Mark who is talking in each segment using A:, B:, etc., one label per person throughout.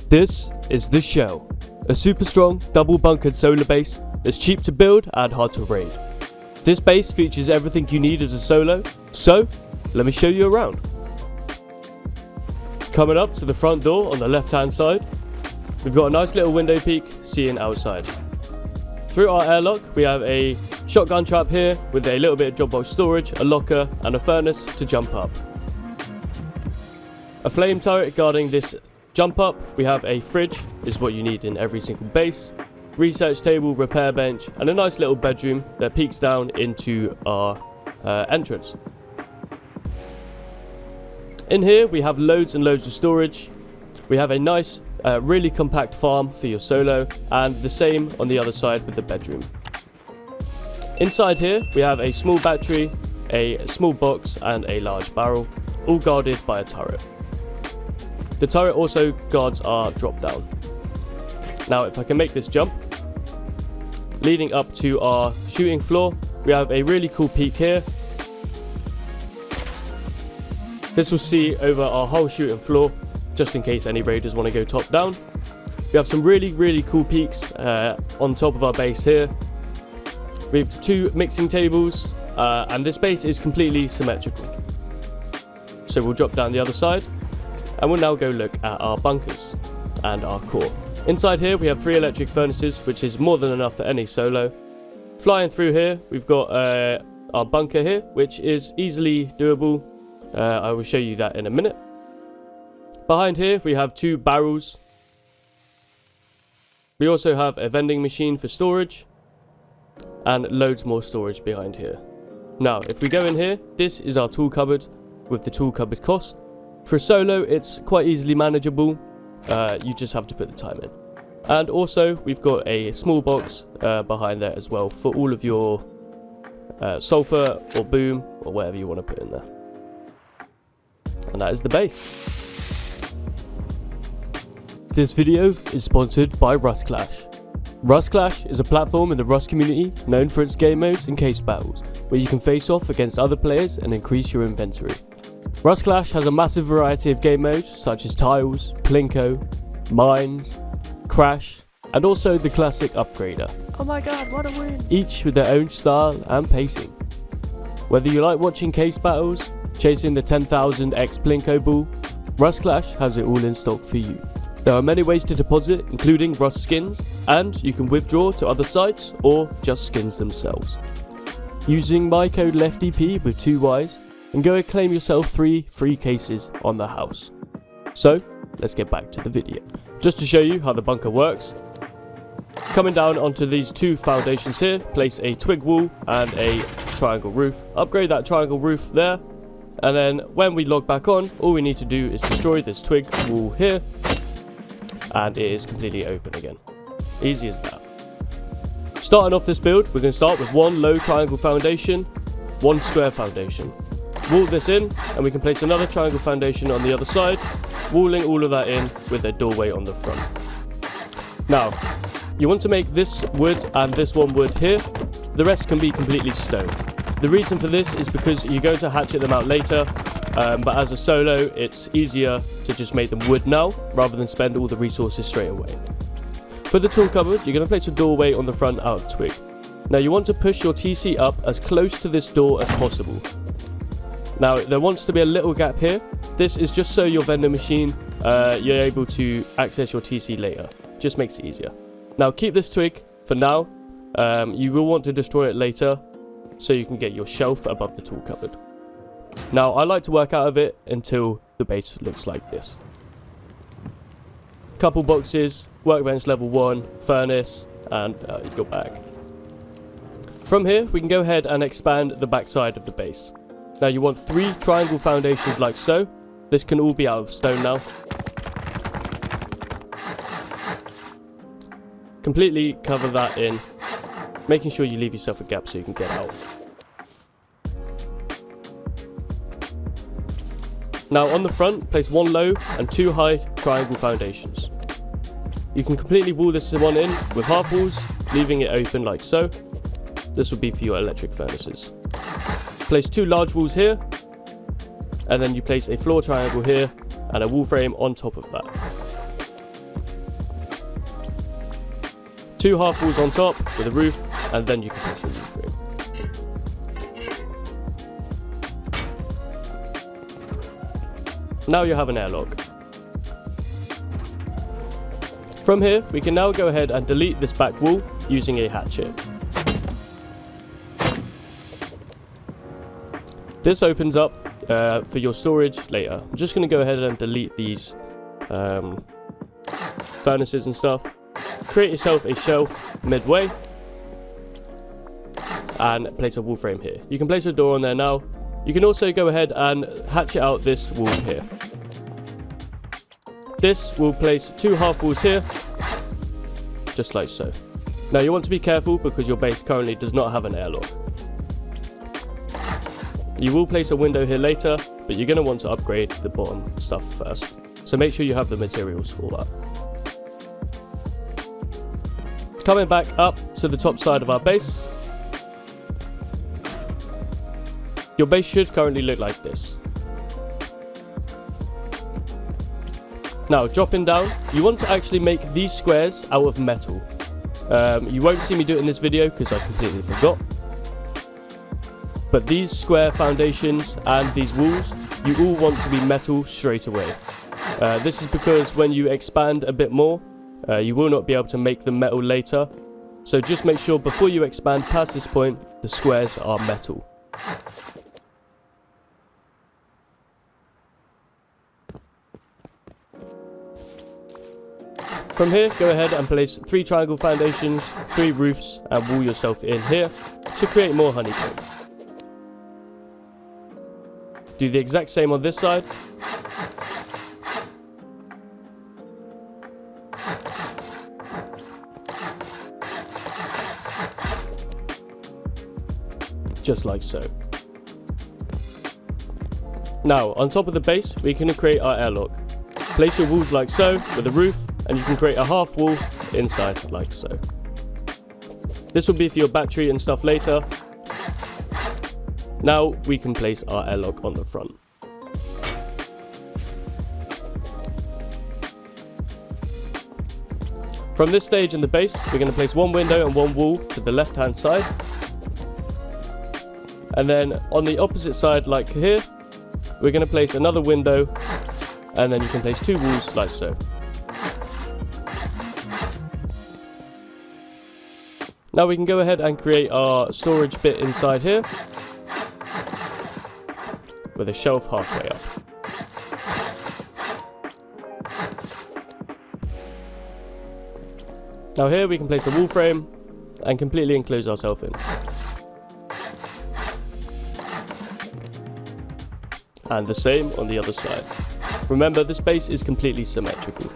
A: This is the Shell, a super strong double bunkered solar base that's cheap to build and hard to raid. This base features everything you need as a solo, so let me show you around. Coming up to the front door on the left hand side, we've got a nice little window peek seeing outside. Through our airlock we have a shotgun trap here with a little bit of job box storage, a locker and a furnace to jump up. A flame turret guarding this jump up. We have a fridge, is what you need in every single base, research table, repair bench and a nice little bedroom that peeks down into our entrance. In here we have loads and loads of storage. We have a nice really compact farm for your solo and the same on the other side with the bedroom. Inside here we have a small battery, a small box and a large barrel, all guarded by a turret. The turret also guards our drop down. Now if I can make this jump, leading up to our shooting floor, we have a really cool peak here. This will see over our whole shooting floor, just in case any raiders want to go top down. We have some really cool peaks on top of our base here. We have 2 mixing tables and this base is completely symmetrical. So we'll drop down the other side and we'll now go look at our bunkers and our core. Inside here we have 3 electric furnaces, which is more than enough for any solo. Flying through here we've got our bunker here, which is easily doable. I will show you that in a minute. Behind here we have 2 barrels. We also have a vending machine for storage and loads more storage behind here. Now if we go in here, this is our tool cupboard with the tool cupboard cost. For solo it's quite easily manageable, you just have to put the time in. And also we've got a small box behind there as well for all of your sulfur or boom or whatever you want to put in there. And that is the base. This video is sponsored by Rust Clash. Rust Clash is a platform in the Rust community known for its game modes and case battles, where you can face off against other players and increase your inventory. Rust Clash has a massive variety of game modes such as Tiles, Plinko, Mines, Crash, and also the classic Upgrader.
B: Oh my god, what a win!
A: Each with their own style and pacing. Whether you like watching case battles, chasing the 10,000x Plinko ball, Rust Clash has it all in stock for you. There are many ways to deposit, including Rust skins, and you can withdraw to other sites or just skins themselves. Using my code LeftyyP with 2 Ys, and go and claim yourself 3 free cases on the house. So, let's get back to the video. Just to show you how the bunker works, coming down onto these 2 foundations here, place a twig wall and a triangle roof. Upgrade that triangle roof there, and then when we log back on, all we need to do is destroy this twig wall here, and it is completely open again. Easy as that. Starting off this build, we're going to start with 1 low triangle foundation, 1 square foundation. Wall this in, and we can place another triangle foundation on the other side, walling all of that in with a doorway on the front. Now, you want to make this wood and this one wood here. The rest can be completely stone. The reason for this is because you're going to hatchet them out later, but as a solo, it's easier to just make them wood now, rather than spend all the resources straight away. For the tool cupboard, you're going to place a doorway on the front out of twig. Now you want to push your TC up as close to this door as possible. Now there wants to be a little gap here. This is just so your vending machine, you're able to access your TC later. Just makes it easier. Now keep this twig for now. You will want to destroy it later, so you can get your shelf above the tool cupboard. Now I like to work out of it until the base looks like this. Couple boxes, workbench level 1, furnace, and your bag. From here we can go ahead and expand the back side of the base. Now you want 3 triangle foundations like so. This can all be out of stone now. Completely cover that in, making sure you leave yourself a gap so you can get out. Now on the front, place 1 low and 2 high triangle foundations. You can completely wall this one in with half walls, leaving it open like so. This will be for your electric furnaces. Place 2 large walls here, and then you place a floor triangle here and a wall frame on top of that. 2 half walls on top with a roof, and then you can place your roof frame. Now you have an airlock. From here, we can now go ahead and delete this back wall using a hatchet. This opens up for your storage later. I'm just going to go ahead and delete these furnaces and stuff. Create yourself a shelf midway and place a wall frame here. You can place a door on there now. You can also go ahead and hatchet out this wall here. This will place 2 half walls here, just like so. Now you want to be careful because your base currently does not have an airlock. You will place a window here later, but you're going to want to upgrade the bottom stuff first. So make sure you have the materials for that. Coming back up to the top side of our base. Your base should currently look like this. Now dropping down, you want to actually make these squares out of metal. You won't see me do it in this video because I completely forgot. But these square foundations and these walls, you all want to be metal straight away. This is because when you expand a bit more, you will not be able to make them metal later. So just make sure before you expand past this point, the squares are metal. From here, go ahead and place 3 triangle foundations, 3 roofs, and wall yourself in here to create more honeycomb. Do the exact same on this side. Just like so. Now, on top of the base, we can create our airlock. Place your walls like so, with a roof, and you can create a half wall inside like so. This will be for your battery and stuff later. Now we can place our airlock on the front. From this stage in the base, we're going to place 1 window and 1 wall to the left hand side. And then on the opposite side, like here, we're going to place another window, and then you can place 2 walls like so. Now we can go ahead and create our storage bit inside here with a shelf halfway up. Now here we can place a wall frame and completely enclose ourselves in. And the same on the other side. Remember, this base is completely symmetrical.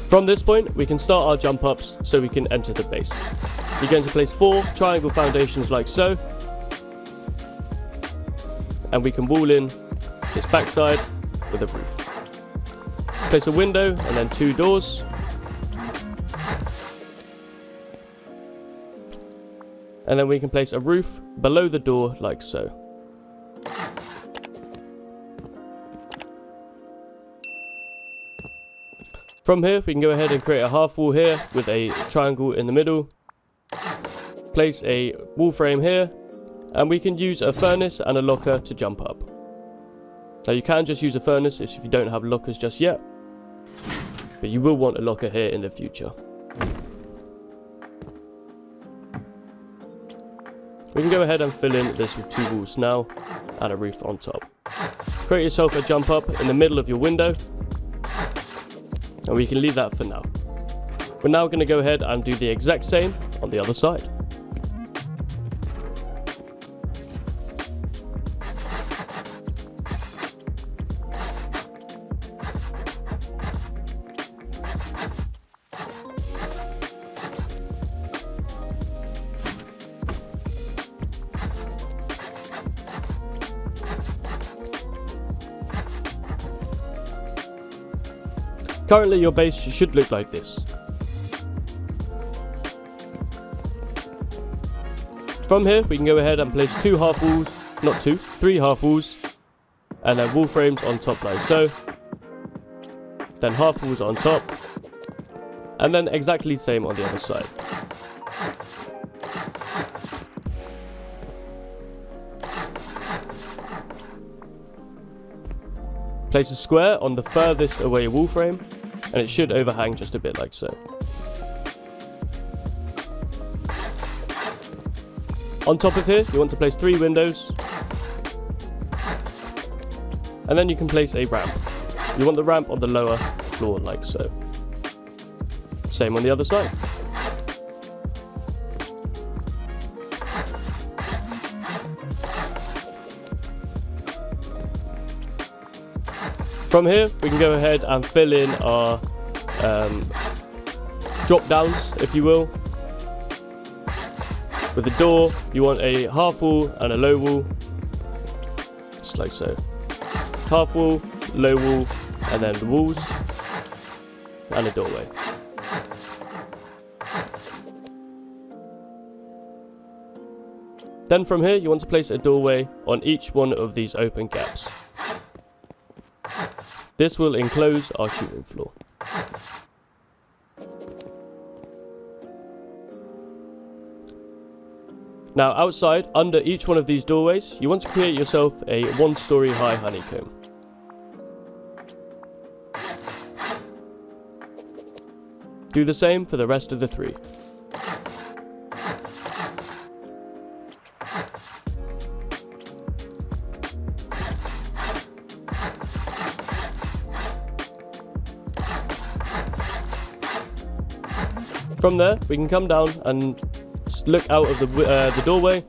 A: From this point, we can start our jump ups so we can enter the base. You're going to place 4 triangle foundations like so. And we can wall in this backside with a roof. Place a window and then 2 doors. And then we can place a roof below the door like so. From here, we can go ahead and create a half wall here with a triangle in the middle. Place a wall frame here, and we can use a furnace and a locker to jump up. Now you can just use a furnace if you don't have lockers just yet, but you will want a locker here in the future. We can go ahead and fill in this with 2 walls now and a roof on top. Create yourself a jump up in the middle of your window, and we can leave that for now. We're now going to go ahead and do the exact same on the other side. Currently your base should look like this. From here we can go ahead and place 2 half walls, not 2, 3 half walls, and then wall frames on top like so. Then half walls on top, and then exactly the same on the other side. Place a square on the furthest away wall frame, and it should overhang just a bit like so. On top of here, you want to place 3 windows, and then you can place a ramp. You want the ramp on the lower floor like so. Same on the other side. From here, we can go ahead and fill in our drop downs, if you will. With the door, you want a half wall and a low wall, just like so. Half wall, low wall, and then the walls, and a doorway. Then from here, you want to place a doorway on each one of these open gaps. This will enclose our shooting floor. Now outside, under each one of these doorways, you want to create yourself a 1-story high honeycomb. Do the same for the rest of the 3. From there, we can come down and look out of the doorway,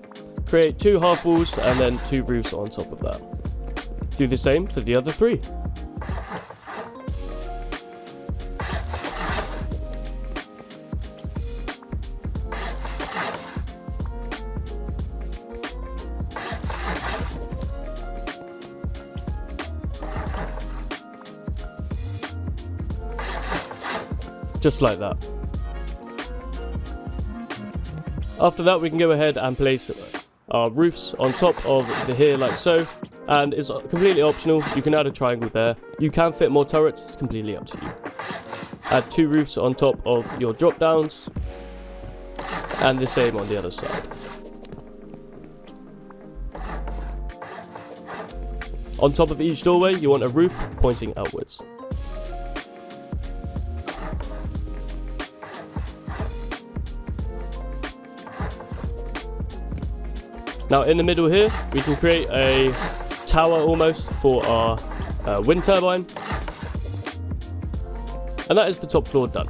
A: create 2 half walls and then 2 roofs on top of that. Do the same for the other 3. Just like that. After that, we can go ahead and place our roofs on top of the here like so, and it's completely optional. You can add a triangle there. You can fit more turrets, it's completely up to you. Add 2 roofs on top of your drop downs, and the same on the other side. On top of each doorway, you want a roof pointing outwards. Now in the middle here, we can create a tower almost for our wind turbine. And that is the top floor done.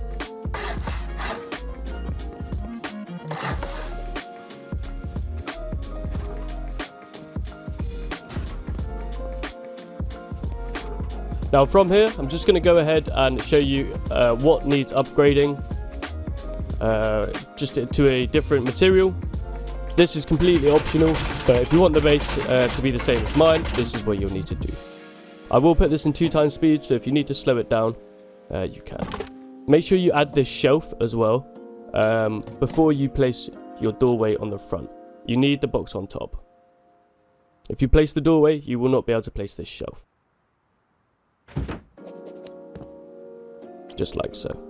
A: Now from here, I'm just going to go ahead and show you what needs upgrading just to a different material. This is completely optional, but if you want the base to be the same as mine, this is what you'll need to do. I will put this in 2x speed, so if you need to slow it down, you can. Make sure you add this shelf as well before you place your doorway on the front. You need the box on top. If you place the doorway, you will not be able to place this shelf. Just like so.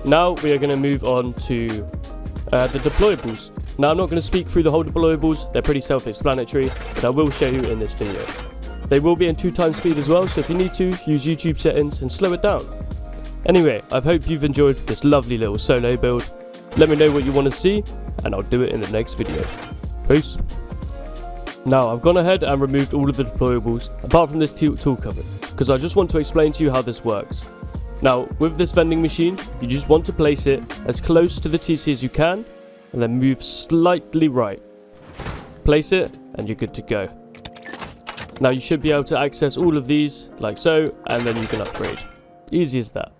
A: Now we are going to move on to the deployables. Now I'm not going to speak through the whole deployables, they're pretty self-explanatory, but I will show you in this video. They will be in 2x speed as well, so if you need to, use YouTube settings and slow it down. Anyway, I hope you've enjoyed this lovely little solo build. Let me know what you want to see, and I'll do it in the next video. Peace. Now I've gone ahead and removed all of the deployables, apart from this tool cover, because I just want to explain to you how this works. Now, with this vending machine, you just want to place it as close to the TC as you can, and then move slightly right. Place it, and you're good to go. Now you should be able to access all of these, like so, and then you can upgrade. Easy as that.